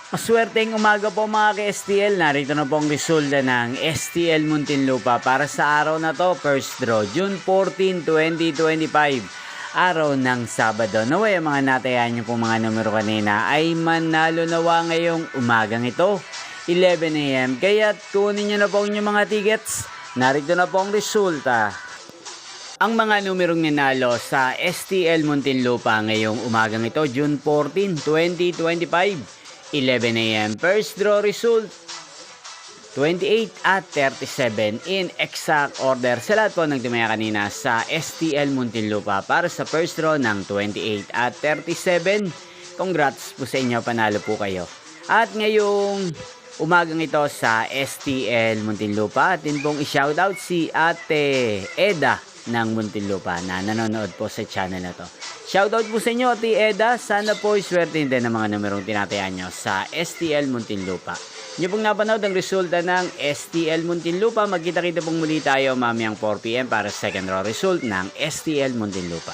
Maswerteng umaga po mga ka-STL. Narito na po ang resulta ng STL Muntinlupa para sa araw na to. First draw, June 14, 2025. Araw ng Sabado. Naway ang mga natayan nyo po mga numero kanina ay manalo nawa ngayong umagang ito. 11 AM. Kaya kunin nyo na po ang inyong mga tickets. Narito na po ang resulta. Ang mga numerong nanalo sa STL Muntinlupa ngayong umagang ito, June 14, 2025. 11 AM. First draw result, 28 at 37 in exact order. Sa lahat po ng tumaya kanina sa STL Muntinlupa para sa first draw ng 28 at 37. Congrats po sa inyo, panalo po kayo. At ngayong umagang ito sa STL Muntinlupa, atin pong i-shoutout si Ate Eda ng Muntinlupa na nanonood po sa channel na to. Shoutout po sa inyo, Ate Eda. Sana po iswerte din ng mga numerong tinatayaan nyo sa STL Muntinlupa. Nyo pong napanood ang resulta ng STL Muntinlupa. Magkita-kita pong muli tayo mamayang 4 PM para sa second row result ng STL Muntinlupa.